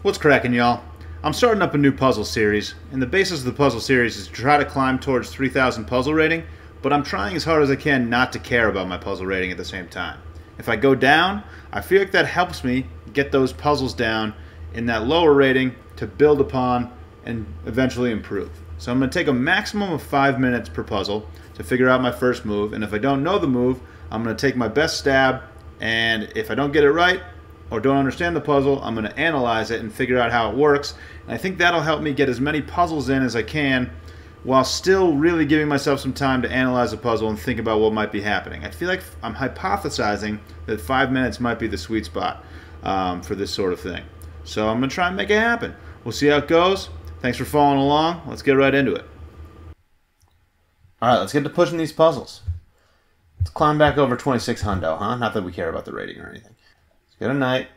What's cracking, y'all? I'm starting up a new puzzle series, and the basis of the puzzle series is to try to climb towards 3,000 puzzle rating, but I'm trying as hard as I can not to care about my puzzle rating at the same time. If I go down, I feel like that helps me get those puzzles down in that lower rating to build upon and eventually improve. So I'm going to take a maximum of 5 minutes per puzzle to figure out my first move, and if I don't know the move, I'm going to take my best stab, and if I don't get it right, or don't understand the puzzle, I'm going to analyze it and figure out how it works. And I think that'll help me get as many puzzles in as I can while still really giving myself some time to analyze the puzzle and think about what might be happening. I feel like I'm hypothesizing that 5 minutes might be the sweet spot for this sort of thing. So I'm going to try and make it happen. We'll see how it goes. Thanks for following along. Let's get right into it. Alright, let's get to pushing these puzzles. Let's climb back over 26 hundo, huh? Not that we care about the rating or anything. Get a knight.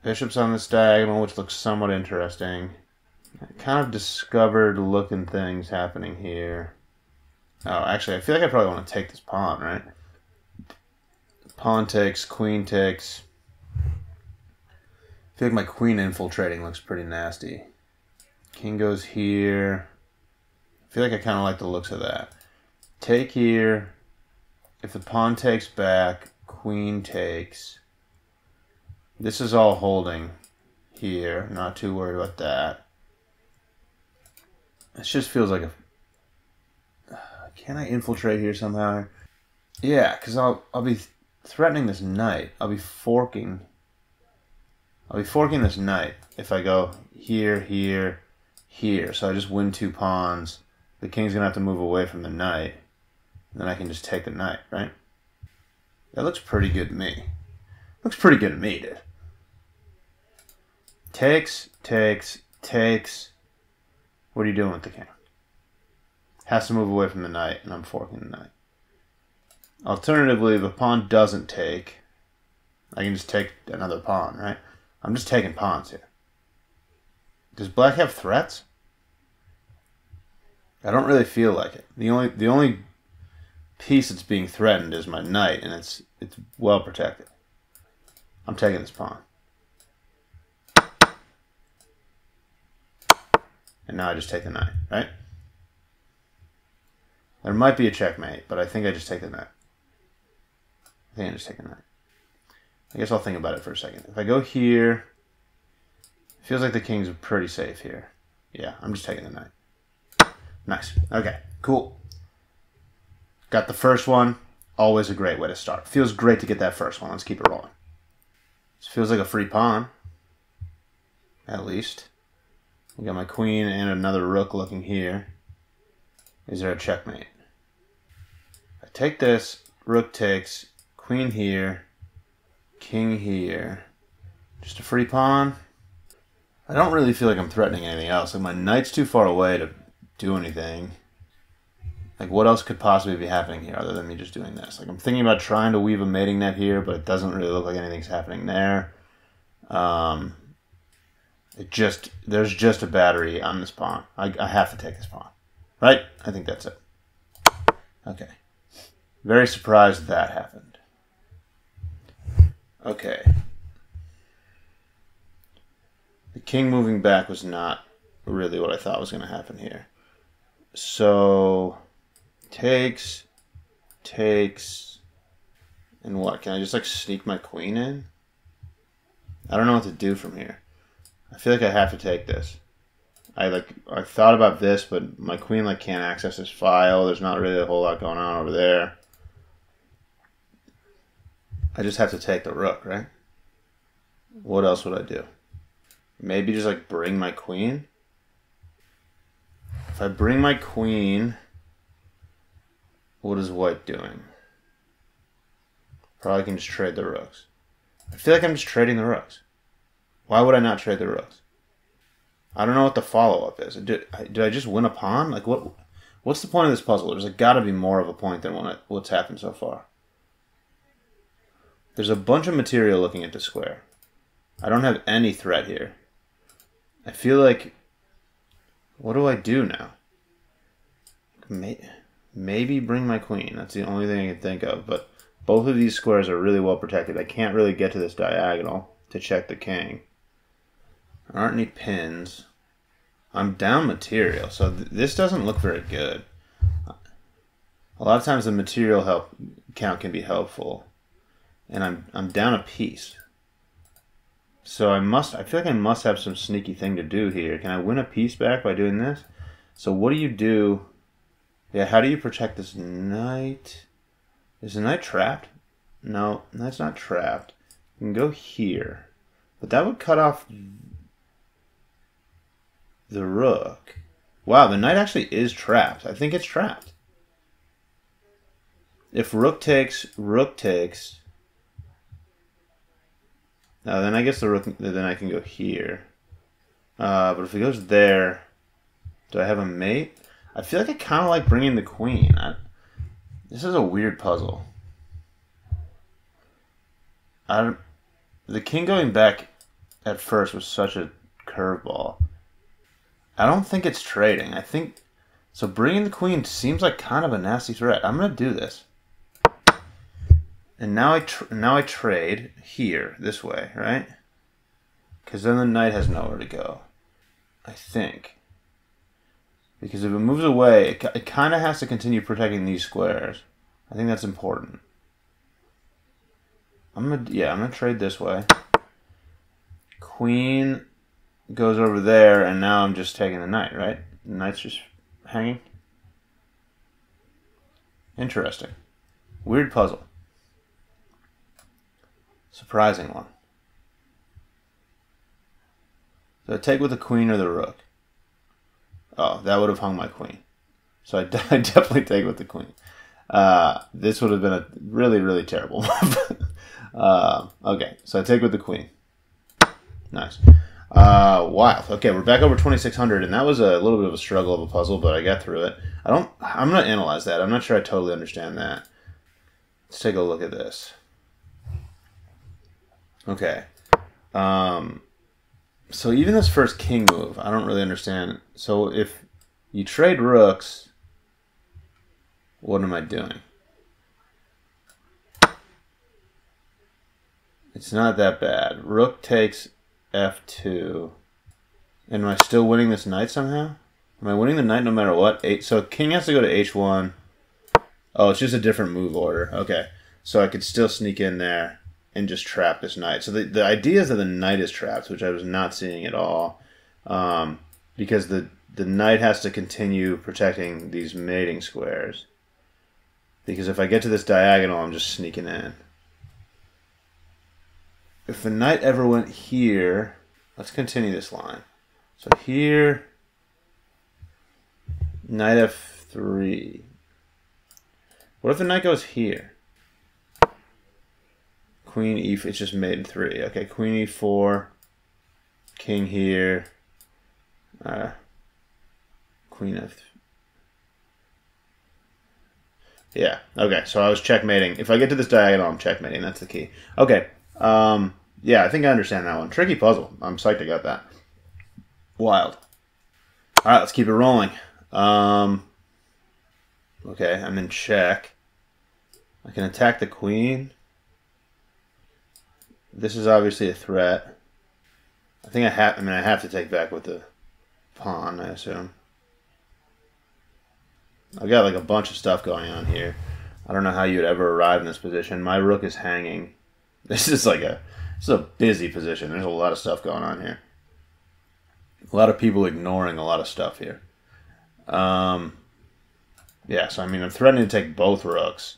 Bishop's on this diagonal, which looks somewhat interesting. I kind of discovered looking things happening here. Oh, actually, I feel like I probably want to take this pawn, right? Pawn takes, queen takes. I feel like my queen infiltrating looks pretty nasty. King goes here. I feel like I kind of like the looks of that. Take here. If the pawn takes back, queen takes. This is all holding here. Not too worried about that. This just feels like a... Can I infiltrate here somehow? Yeah, because I'll be threatening this knight. I'll be forking this knight if I go here, here, here. So I just win 2 pawns. The king's going to have to move away from the knight. And then I can just take the knight, right? That looks pretty good to me. Looks pretty good to me, dude. Takes, takes, takes. What are you doing with the king? Has to move away from the knight, and I'm forking the knight. Alternatively, if a pawn doesn't take, I can just take another pawn, right? I'm just taking pawns here. Does black have threats? I don't really feel like it. The only piece that's being threatened is my knight, and it's well protected. I'm taking this pawn. And now I just take the knight, right? There might be a checkmate, but I think I just take the knight. I think I just take the knight. I guess I'll think about it for a second. If I go here, it feels like the king's pretty safe here. Yeah, I'm just taking the knight. Nice. Okay, cool. Got the first one. Always a great way to start. Feels great to get that first one. Let's keep it rolling. This feels like a free pawn. At least. I got my queen and another rook looking here. Is there a checkmate? I take this, rook takes, queen here, king here. Just a free pawn. I don't really feel like I'm threatening anything else. Like my knight's too far away to do anything. Like what else could possibly be happening here other than me just doing this? Like I'm thinking about trying to weave a mating net here, but it doesn't really look like anything's happening there. There's just a battery on this pawn. I have to take this pawn. Right? I think that's it. Okay. Very surprised that happened. Okay. The king moving back was not really what I thought was going to happen here. So, takes, and what? Can I just like sneak my queen in? I don't know what to do from here. I feel like I have to take this. I thought about this, but my queen can't access this file. There's not really a whole lot going on over there. I just have to take the rook, right? What else would I do? Maybe just bring my queen? If I bring my queen, what is white doing? Probably can just trade the rooks. I feel like I'm just trading the rooks. Why would I not trade the rooks? I don't know what the follow-up is. Did I just win a pawn? What's the point of this puzzle? There's got to be more of a point than what's happened so far. There's a bunch of material looking at the square. I don't have any threat here. I feel like... What do I do now? Maybe bring my queen. That's the only thing I can think of. But both of these squares are really well protected. I can't really get to this diagonal to check the king. There aren't any pins. I'm down material, so this doesn't look very good. A lot of times the material count can be helpful. And I'm down a piece. So I feel like I must have some sneaky thing to do here. Can I win a piece back by doing this? So what do you do? Yeah, how do you protect this knight? Is the knight trapped? No, that's not trapped. You can go here. But that would cut off the rook. Wow, the knight actually is trapped. I think it's trapped. If rook takes, then I guess the rook, then I can go here. But if it goes there, do I have a mate? I feel like I kind of like bringing the queen. This is a weird puzzle. The king going back at first was such a curveball. I don't think it's trading. I think so. Bringing the queen seems like kind of a nasty threat. I'm gonna do this. And now I trade here, this way, right? Because then the knight has nowhere to go, I think. Because if it moves away, it kind of has to continue protecting these squares. I think that's important. I'm gonna trade this way. Queen goes over there, and now I'm just taking the knight, right? The knight's just hanging. Interesting. Weird puzzle. Surprising one. So I take with the queen or the rook. Oh, that would have hung my queen. So I definitely take with the queen. This would have been a really, really terrible move. Okay, so I take with the queen. Nice. Wild. Okay, we're back over 2,600, and that was a little bit of a struggle of a puzzle, but I got through it. I'm going to analyze that. I'm not sure I totally understand that. Let's take a look at this. Okay. So even this first king move, I don't really understand. So if you trade rooks, what am I doing? It's not that bad. Rook takes f2. And am I still winning this knight somehow? Am I winning the knight no matter what? So king has to go to h1. Oh, it's just a different move order. Okay. So I could still sneak in there and just trap this knight. So the idea is that the knight is trapped, which I was not seeing at all. Because the knight has to continue protecting these mating squares. Because if I get to this diagonal, I'm just sneaking in. If the knight ever went here, let's continue this line. So here, knight f3. What if the knight goes here? Queen e4, it's just mate in 3. Okay, queen e4, king here, queen f. Yeah, okay, so I was checkmating. If I get to this diagonal, I'm checkmating. That's the key. Okay, yeah, I think I understand that one. Tricky puzzle. I'm psyched I got that. Wild. All right, let's keep it rolling. Okay, I'm in check. I can attack the queen. This is obviously a threat. I think I have to take back with the pawn, I assume. I've got like a bunch of stuff going on here. I don't know how you'd ever arrive in this position. My rook is hanging. This is a busy position. There's a lot of stuff going on here. A lot of people ignoring a lot of stuff here. Yeah, so I mean, I'm threatening to take both rooks.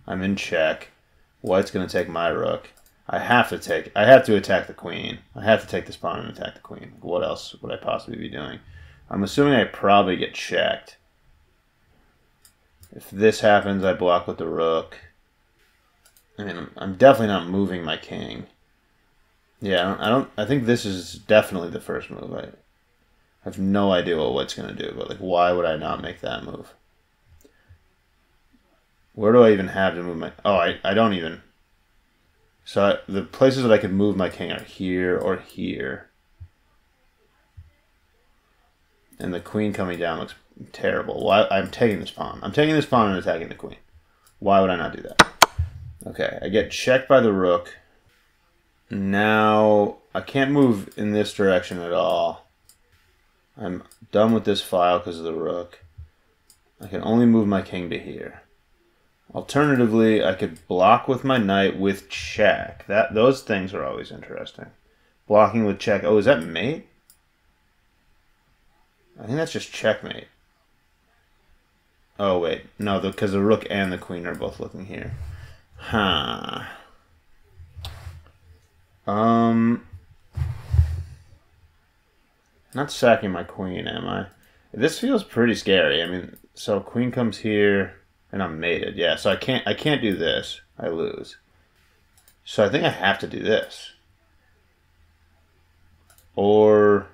I'm in check. White's going to take my rook. I have to attack the queen. I have to take this pawn and attack the queen. What else would I possibly be doing? I'm assuming I probably get checked. If this happens, I block with the rook. I mean, I'm definitely not moving my king. Yeah, I think this is definitely the first move. I have no idea what White's going to do, but like, why would I not make that move? Where do I even have to move my... Oh, I don't even... So the places that I could move my king are here or here. And the queen coming down looks terrible. Why? I'm taking this pawn. I'm taking this pawn and attacking the queen. Why would I not do that? Okay, I get checked by the rook. Now I can't move in this direction at all. I'm done with this file because of the rook. I can only move my king to here. Alternatively, I could block with my knight with check. Those things are always interesting. Blocking with check. Oh, is that mate? I think that's just checkmate. Oh, wait. No, because the rook and the queen are both looking here. Huh. Not sacking my queen, am I? This feels pretty scary. I mean, so queen comes here, and I'm mated. Yeah, so I can't do this. I lose. So I think I have to do this. Or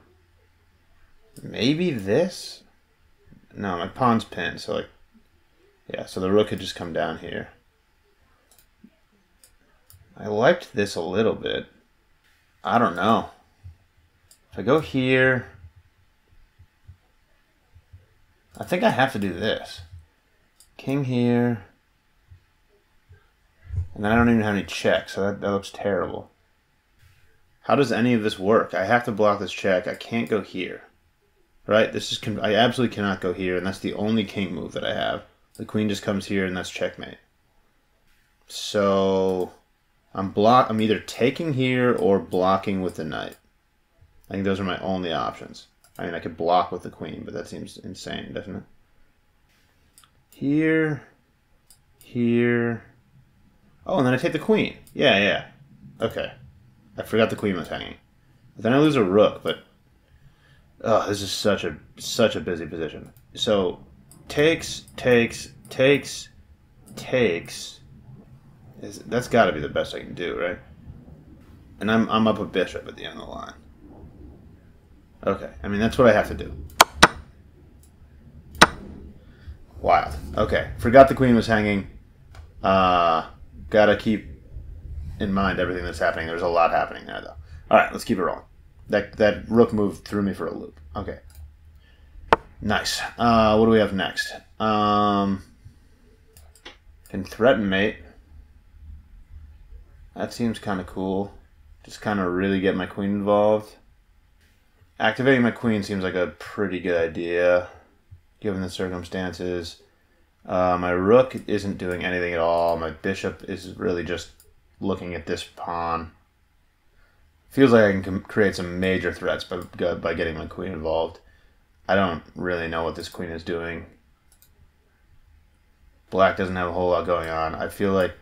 maybe this? No, my pawn's pinned, so like, yeah, so the rook could just come down here. I liked this a little bit. I don't know. If I go here, I think I have to do this. King here. And then I don't even have any checks, so that looks terrible. How does any of this work? I have to block this check. I can't go here. Right? I absolutely cannot go here, and that's the only king move that I have. The queen just comes here, and that's checkmate. So I'm either taking here or blocking with the knight. I think those are my only options. I mean, I could block with the queen, but that seems insane, doesn't it? Here, here. Oh, and then I take the queen. Yeah. Okay. I forgot the queen was hanging. But then I lose a rook, but oh, this is such a busy position. So takes. That's got to be the best I can do, right? And I'm up a bishop at the end of the line. Okay, I mean, that's what I have to do. Wild. Okay, forgot the queen was hanging. Gotta keep in mind everything that's happening. There's a lot happening there, though. All right, let's keep it rolling. That rook move threw me for a loop. Okay. Nice. What do we have next? Can threaten mate. That seems kind of cool. Just kind of really get my queen involved. Activating my queen seems like a pretty good idea, given the circumstances. My rook isn't doing anything at all. My bishop is really just looking at this pawn. Feels like I can create some major threats by getting my queen involved. I don't really know what this queen is doing. Black doesn't have a whole lot going on. I feel like,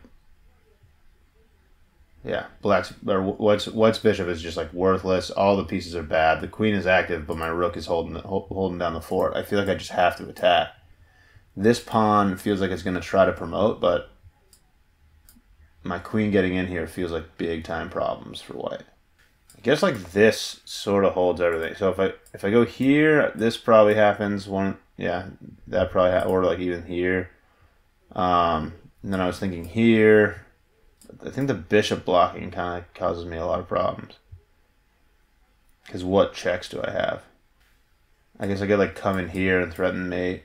yeah, White's bishop is just like worthless. All the pieces are bad. The queen is active, but my rook is holding down the fort. I feel like I just have to attack. This pawn feels like it's going to try to promote, but my queen getting in here feels like big time problems for White. I guess like this sort of holds everything. So if I go here, this probably happens. That probably or like even here. And then I was thinking here. I think the bishop blocking kind of causes me a lot of problems. Because what checks do I have? I guess I could like come in here and threaten mate.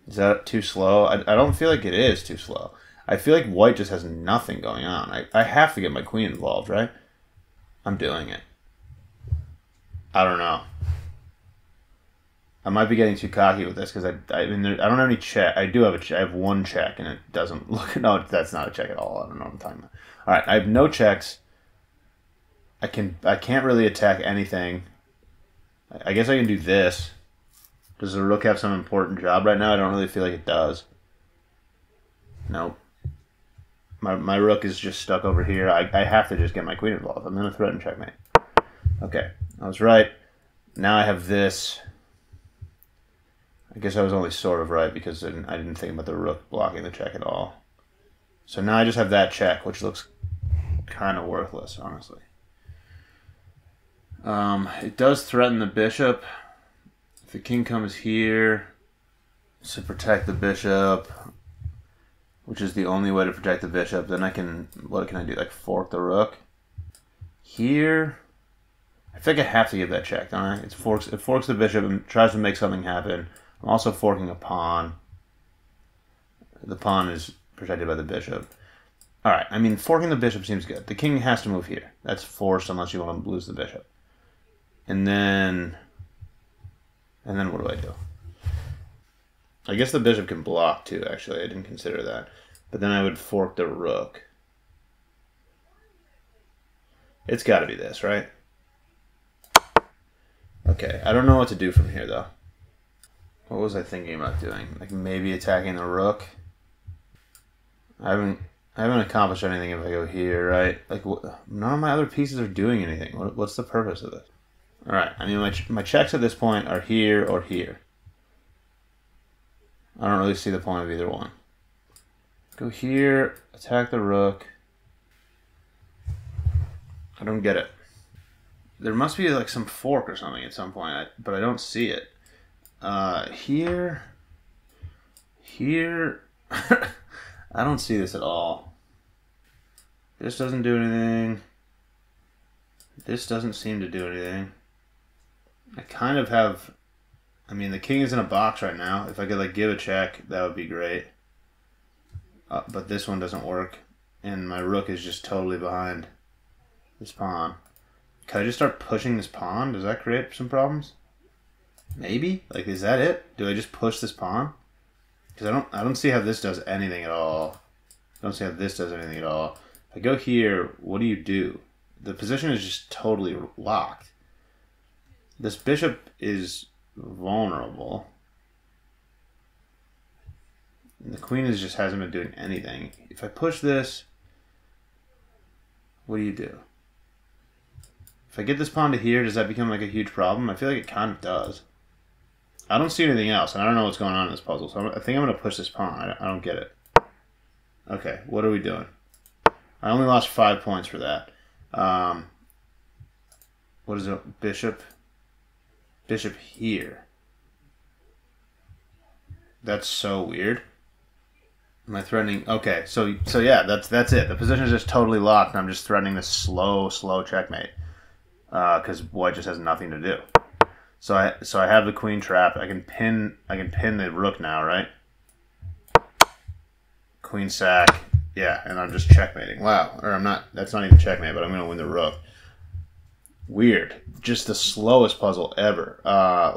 Is that too slow? I don't feel like it is too slow. I feel like White just has nothing going on. I have to get my queen involved, right? I'm doing it. I don't know. I might be getting too cocky with this because I mean I don't have any check. I do have a check. I have one check and it doesn't look. No, that's not a check at all. I don't know what I'm talking about. All right, I have no checks. I can't really attack anything. I guess I can do this. Does the rook have some important job right now? I don't really feel like it does. Nope. My rook is just stuck over here. I have to just get my queen involved. I'm going to threaten checkmate. Okay, I was right. Now I have this. I guess I was only sort of right because I didn't think about the rook blocking the check at all. So now I just have that check, which looks kind of worthless, honestly. It does threaten the bishop. If the king comes here to protect the bishop, which is the only way to protect the bishop, then what can I do? Like fork the rook? Here, I think I have to give that check, don't I? It forks the bishop and tries to make something happen. I'm also forking a pawn. The pawn is protected by the bishop. All right, I mean, forking the bishop seems good. The king has to move here. That's forced unless you want to lose the bishop. And then what do I do? I guess the bishop can block too, actually. I didn't consider that. But then I would fork the rook. It's got to be this, right? Okay, I don't know what to do from here, though. What was I thinking about doing? Like maybe attacking the rook? I haven't accomplished anything if I go here, right? Like, none of my other pieces are doing anything. What's the purpose of this? All right, I mean, my checks at this point are here or here. I don't really see the point of either one. Go here, attack the rook. I don't get it. There must be like some fork or something at some point, but I don't see it. Here. I don't see this at all. This doesn't do anything. This doesn't seem to do anything. I kind of have... I mean, the king is in a box right now. If I could like give a check, that would be great. But this one doesn't work. And my rook is just totally behind this pawn. Can I just start pushing this pawn? Does that create some problems? Maybe? Like, is that it? Do I just push this pawn? Because I don't see how this does anything at all. I don't see how this does anything at all. If I go here, what do you do? The position is just totally locked. This bishop is vulnerable. And the queen just hasn't been doing anything. If I push this, what do you do? If I get this pawn to here, does that become like a huge problem? I feel like it kind of does. I don't see anything else, and I don't know what's going on in this puzzle, so I think I'm going to push this pawn. I don't get it. Okay, what are we doing? I only lost 5 points for that. What is it? Bishop? Bishop here. That's so weird. Am I threatening? Okay, so yeah, that's it. The position is just totally locked, and I'm just threatening this slow checkmate. Because white just has nothing to do. So I have the queen trapped. I can pin the rook now, right? Queen sack. Yeah, and I'm just checkmating. Wow. Or I'm not. That's not even checkmate, but I'm going to win the rook. Weird. Just the slowest puzzle ever.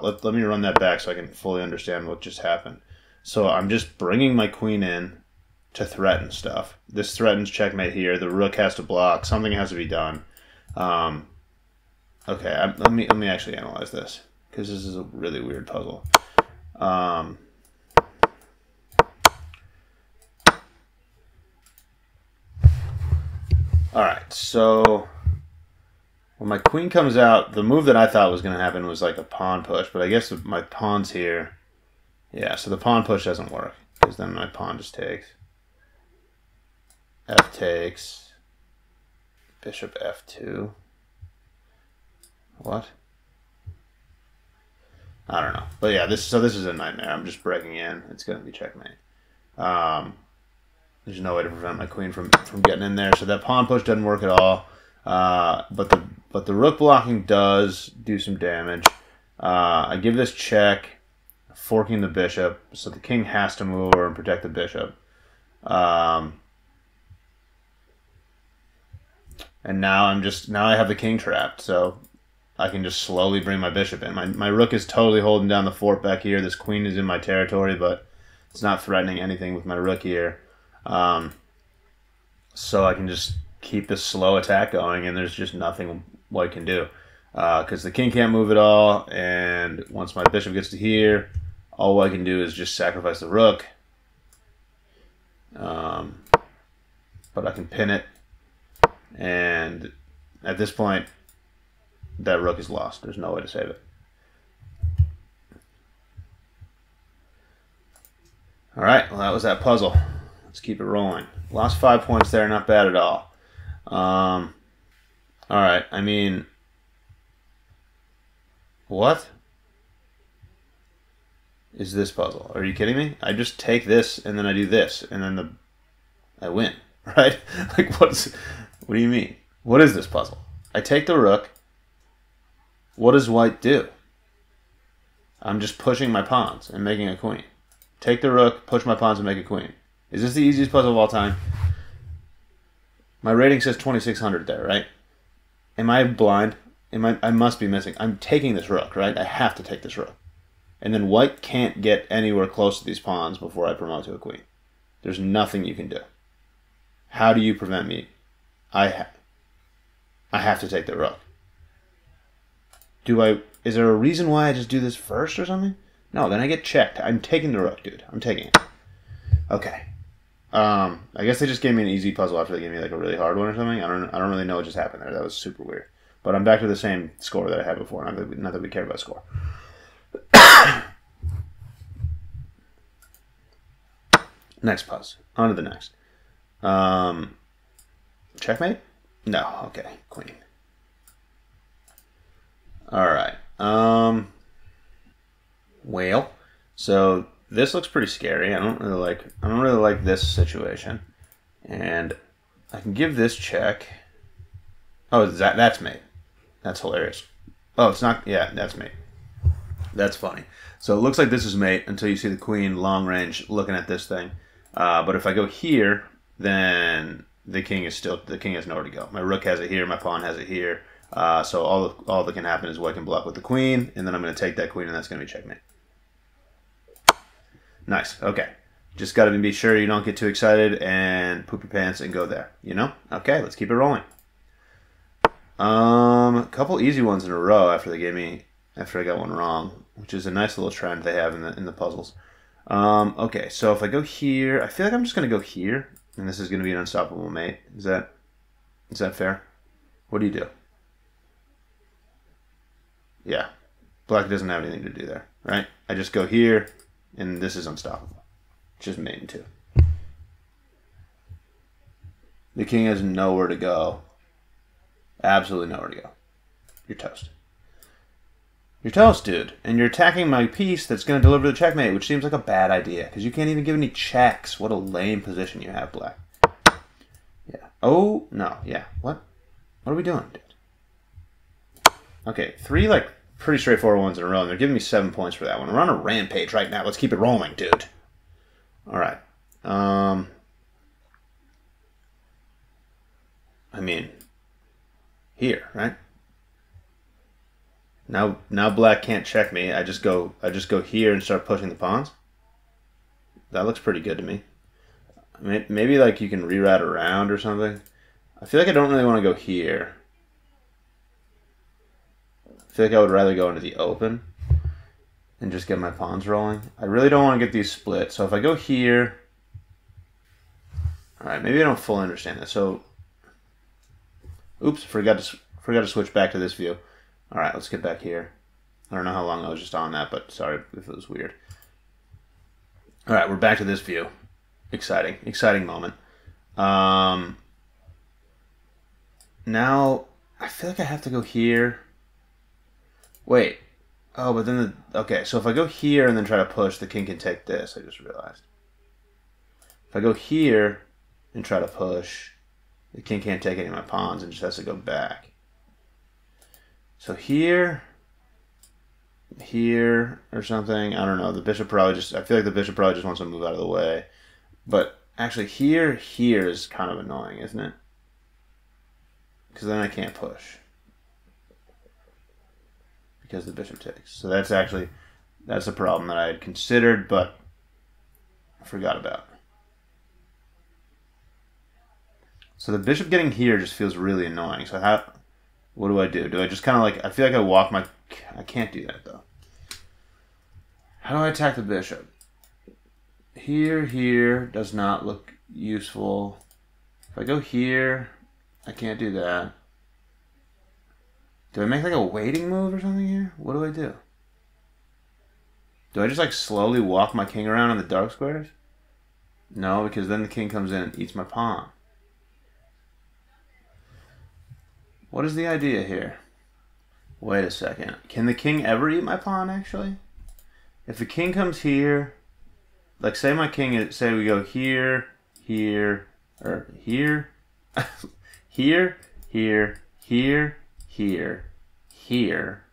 Let me run that back so I can fully understand what just happened. So I'm just bringing my queen in to threaten stuff. This threatens checkmate here. The rook has to block. Something has to be done. Okay, let me actually analyze this, because this is a really weird puzzle. Alright, so when my queen comes out, the move that I thought was going to happen was like a pawn push, but I guess my pawn's here. Yeah, so the pawn push doesn't work, because then my pawn just takes. F takes. Bishop F2. What? I don't know. But yeah, this is a nightmare. I'm just breaking in. It's going to be checkmate. There's no way to prevent my queen from getting in there. So that pawn push doesn't work at all. But the rook blocking does do some damage. I give this check, forking the bishop, so the king has to move over and protect the bishop. And now I have the king trapped, so I can just slowly bring my bishop in. My rook is totally holding down the fort back here. This queen is in my territory, but it's not threatening anything with my rook here. So I can just keep this slow attack going, and there's just nothing white can do. Because the king can't move at all, and once my bishop gets to here, all I can do is just sacrifice the rook. But I can pin it, and at this point, that rook is lost. There's no way to save it. All right, well, that was that puzzle. Let's keep it rolling. Lost 5 points there, not bad at all. All right, I mean, what is this puzzle? Are you kidding me? I just take this, and then I do this, and then I win, right? Like, what do you mean? What is this puzzle? I take the rook. What does white do? I'm just pushing my pawns and making a queen. Take the rook, push my pawns, and make a queen. Is this the easiest puzzle of all time? My rating says 2,600 there, right? Am I blind? I must be missing. I'm taking this rook, right? I have to take this rook. And then white can't get anywhere close to these pawns before I promote to a queen. There's nothing you can do. How do you prevent me? I have to take the rook. Is there a reason why I just do this first or something? No, then I get checked. I'm taking the rook, dude. I'm taking it. Okay. I guess they just gave me an easy puzzle after they gave me like a really hard one or something. I don't really know what just happened there. That was super weird. But I'm back to the same score that I had before. Not that we care about score. Next puzzle. On to the next. Checkmate? No. Okay. Queen. All right. Well, so this looks pretty scary. I don't really like this situation. And I can give this check. Oh, that's mate. That's hilarious. Oh, it's not. Yeah, that's mate. That's funny. So it looks like this is mate until you see the queen long range looking at this thing. But if I go here, then the king has nowhere to go. My rook has it here. My pawn has it here. So all that can happen is white can block with the queen, and then I'm going to take that queen, and that's going to be checkmate. Nice. Okay. Just got to be sure you don't get too excited and poop your pants and go there. You know? Okay, let's keep it rolling. A couple easy ones in a row after I got one wrong, which is a nice little trend they have in the puzzles. Okay, so if I go here, I feel like I'm just going to go here, and this is going to be an unstoppable mate. Is that fair? What do you do? Yeah, black doesn't have anything to do there, right? I just go here, and this is unstoppable. It's just mate in two. The king has nowhere to go. Absolutely nowhere to go. You're toast. You're toast, dude. And you're attacking my piece that's going to deliver the checkmate, which seems like a bad idea, because you can't even give any checks. What a lame position you have, black. Yeah. Oh, no. Yeah. What? What are we doing, dude? Okay, 3, like, pretty straightforward ones in a row, and they're giving me 7 points for that one. We're on a rampage right now. Let's keep it rolling, dude. All right. I mean, here, right? Now black can't check me. I just go here and start pushing the pawns. That looks pretty good to me. Maybe like you can reroute around or something. I feel like I don't really want to go here. I feel like I would rather go into the open and just get my pawns rolling. I really don't want to get these split. So if I go here, all right, maybe I don't fully understand this. So, oops, forgot to switch back to this view. All right, let's get back here. I don't know how long I was just on that, but sorry if it was weird. All right, we're back to this view. Exciting moment. Now I feel like I have to go here. Wait. Oh, but then okay, so if I go here and then try to push, the king can take this, I just realized. If I go here and try to push, the king can't take any of my pawns and just has to go back. So here or something, I don't know. The bishop probably I feel like the bishop probably just wants to move out of the way. But actually here is kind of annoying, isn't it? Because then I can't push. Because the bishop takes. So that's a problem that I had considered, but I forgot about. So the bishop getting here just feels really annoying. So what do I do? Do I just kind of like, I feel like I walk I can't do that though. How do I attack the bishop? Here does not look useful. If I go here, I can't do that. Do I make like a waiting move or something here? What do I do? Do I just like slowly walk my king around in the dark squares? No, because then the king comes in and eats my pawn. What is the idea here? Wait a second. Can the king ever eat my pawn, actually? If the king comes here, like say my king, say we go here, or here, here, here.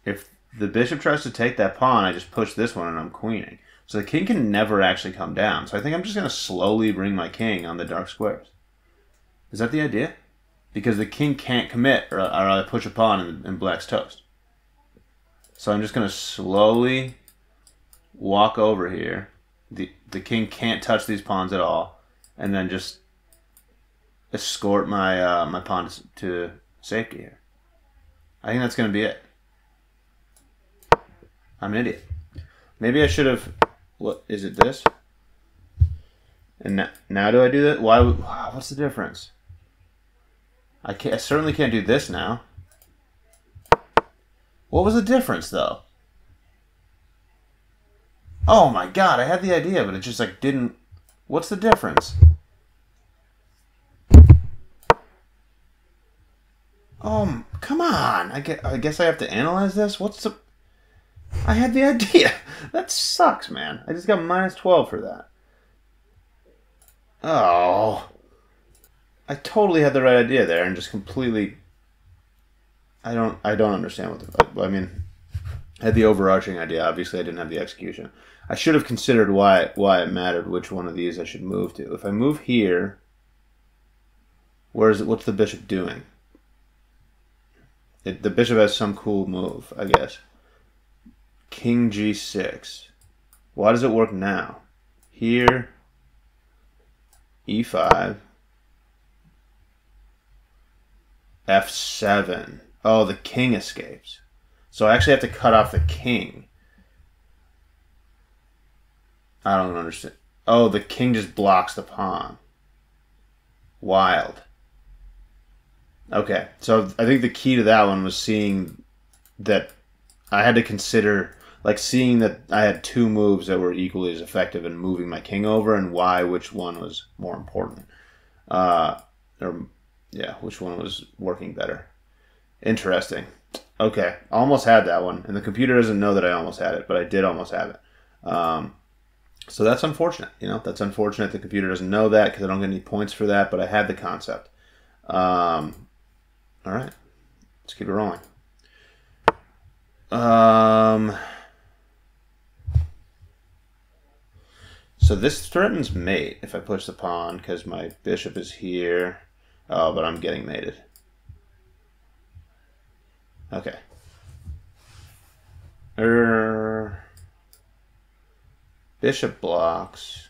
If the bishop tries to take that pawn, I just push this one and I'm queening. So the king can never actually come down. So I think I'm just going to slowly bring my king on the dark squares. Is that the idea? Because the king can't commit, or I push a pawn and black's toast. So I'm just going to slowly walk over here. The king can't touch these pawns at all, and then just escort my my pawn to safety here. I think that's going to be it. I'm an idiot. Maybe I should have. What is it? This? And now do I do that? Why? What's the difference? I certainly can't do this now. What was the difference, though? Oh my god, I had the idea, but it just like didn't. What's the difference? Oh, come on. I guess I have to analyze this. What's the... I had the idea. That sucks, man. I just got minus 12 for that. Oh. I totally had the right idea there and just completely... I don't understand what the... I mean, I had the overarching idea. Obviously, I didn't have the execution. I should have considered why it mattered which one of these I should move to. If I move here, where is it? What's the bishop doing? The bishop has some cool move, I guess. King g6. Why does it work now? Here, e5, f7. Oh, the king escapes. So I actually have to cut off the king. I don't understand. Oh, the king just blocks the pawn. Wild. Okay, so I think the key to that one was seeing that I had to consider, like seeing that I had two moves that were equally as effective in moving my king over, and why which one was more important. Which one was working better. Interesting. Okay, almost had that one, and the computer doesn't know that I almost had it, but I did almost have it. So that's unfortunate. You know, that's unfortunate. The computer doesn't know that because I don't get any points for that, but I had the concept. All right, let's keep it rolling. So this threatens mate if I push the pawn because my bishop is here. Oh, but I'm getting mated. Okay. Bishop blocks.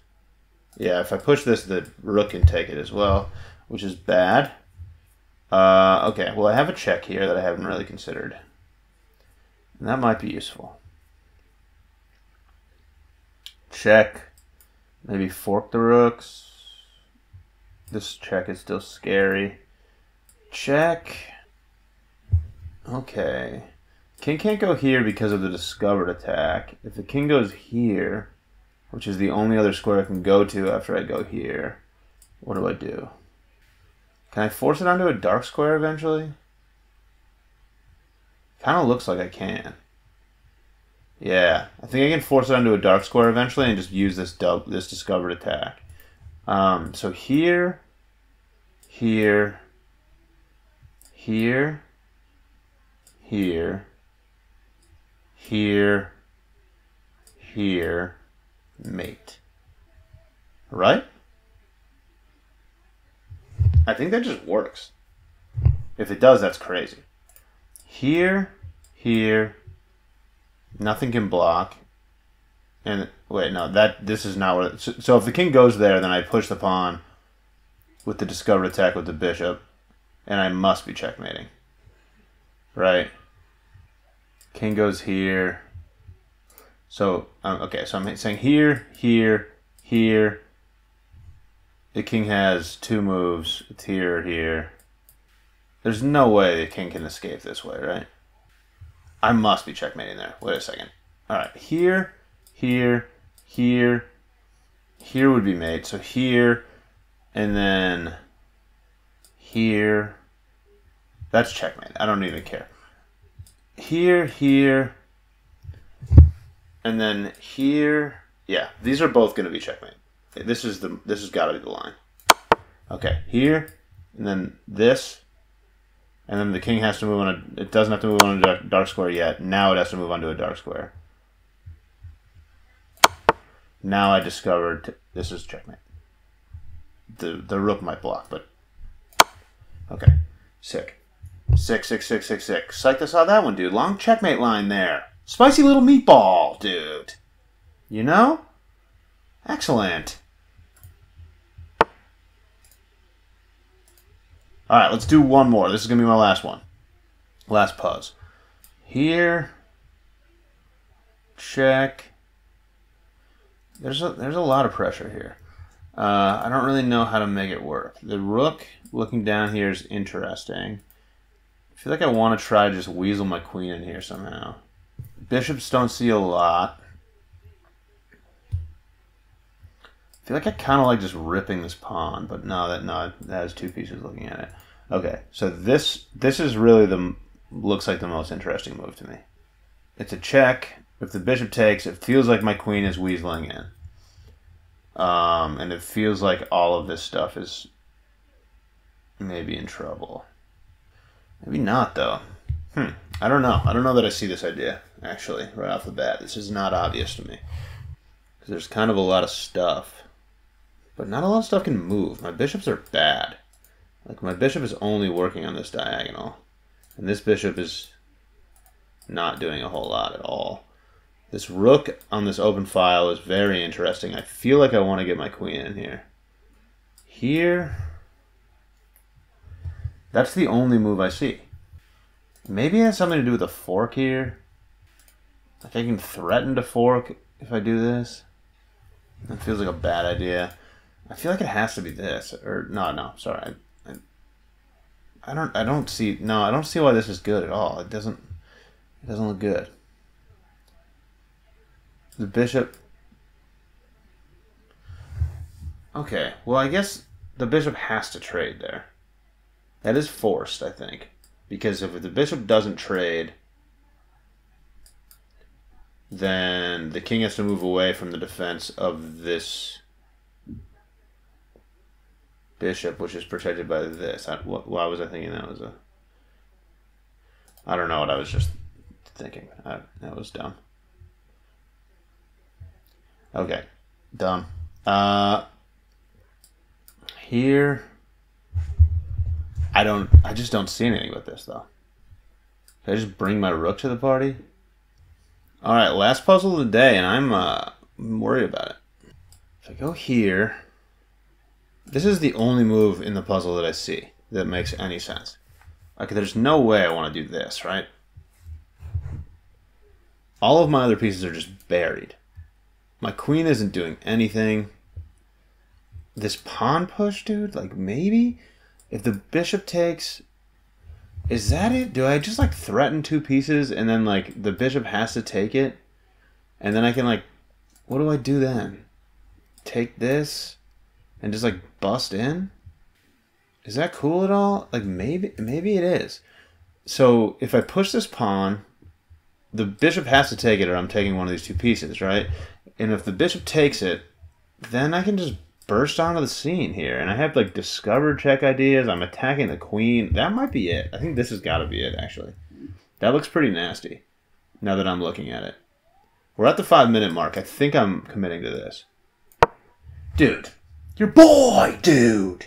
Yeah, if I push this, the rook can take it as well, which is bad. Okay, well I have a check here that I haven't really considered. And that might be useful. Check. Maybe fork the rooks. This check is still scary. Check. Okay. King can't go here because of the discovered attack. If the king goes here, which is the only other square I can go to after I go here, what do I do? Can I force it onto a dark square eventually? Kind of looks like I can. Yeah, I think I can force it onto a dark square eventually and just use this discovered attack. So here, here, here, here, here, here, mate. Right? I think that just works. If it does, that's crazy. Here, here, nothing can block. And wait, no, this is not what. So if the king goes there, then I push the pawn with the discovered attack with the bishop, and I must be checkmating. Right? King goes here. So okay, so I'm saying here, here, here. The king has two moves. It's here, here. There's no way the king can escape this way, right? I must be checkmating there. Wait a second. All right, here, here, here, here would be mate. So here, and then here. That's checkmate. I don't even care. Here, here, and then here. Yeah, these are both going to be checkmate. This has got to be the line. Okay, here, and then this, and then the king has to move on it doesn't have to move on a dark square yet. Now it has to move onto a dark square. Now I discovered this is checkmate. The rook might block, but Okay. Sick. Sick, sick, sick, sick, sick. Psyched I saw that one, dude. Long checkmate line there. Spicy little meatball, dude. You know? Excellent. Alright, let's do one more. This is going to be my last one. Last pause. Here. Check. There's a lot of pressure here. I don't really know how to make it work. The rook looking down here is interesting. I feel like I want to try to just weasel my queen in here somehow. Bishops don't see a lot. I feel like I kind of like just ripping this pawn, but no, that has two pieces looking at it. Okay, so this is really looks like the most interesting move to me. It's a check. If the bishop takes, it feels like my queen is weaseling in. And it feels like all of this stuff is maybe in trouble. Maybe not, though. I don't know. I don't know that I see this idea, actually, right off the bat. This is not obvious to me. Because there's kind of a lot of stuff. But not a lot of stuff can move. My bishops are bad. Like, my bishop is only working on this diagonal. And this bishop is not doing a whole lot at all. This rook on this open file is very interesting. I feel like I want to get my queen in here. Here, that's the only move I see. Maybe it has something to do with the fork here. Like I can threaten to fork if I do this. That feels like a bad idea. I feel like it has to be this. Or no, sorry. I don't see why this is good at all. It doesn't look good. The bishop. Okay, well, I guess the bishop has to trade there. That is forced, I think. Because if the bishop doesn't trade, then the king has to move away from the defense of this bishop, which is protected by this. Why was I thinking that was a... I don't know what I was just thinking. That was dumb. Okay, done. Here, I just don't see anything with this, though. Can I just bring my rook to the party? Alright, last puzzle of the day, and I'm worried about it. If I go here, this is the only move in the puzzle that I see that makes any sense. Okay, there's no way I want to do this, right? All of my other pieces are just buried. My queen isn't doing anything. This pawn push, dude, like maybe if the bishop takes, is that it? Do I just like threaten two pieces and then like the bishop has to take it? And then I can like, what do I do then? Take this and just like bust in? Is that cool at all? Like maybe it is. So if I push this pawn, the bishop has to take it or I'm taking one of these two pieces, right? And if the bishop takes it, then I can just burst onto the scene here. And I have like discover check ideas. I'm attacking the queen. That might be it. I think this has got to be it, actually. That looks pretty nasty now that I'm looking at it. We're at the 5-minute mark. I think I'm committing to this. Dude. Your boy, dude.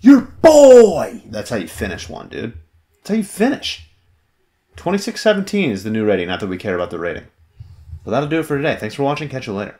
Your boy. That's how you finish one, dude. That's how you finish. 26-17 is the new rating. Not that we care about the rating. Well, that'll do it for today. Thanks for watching. Catch you later.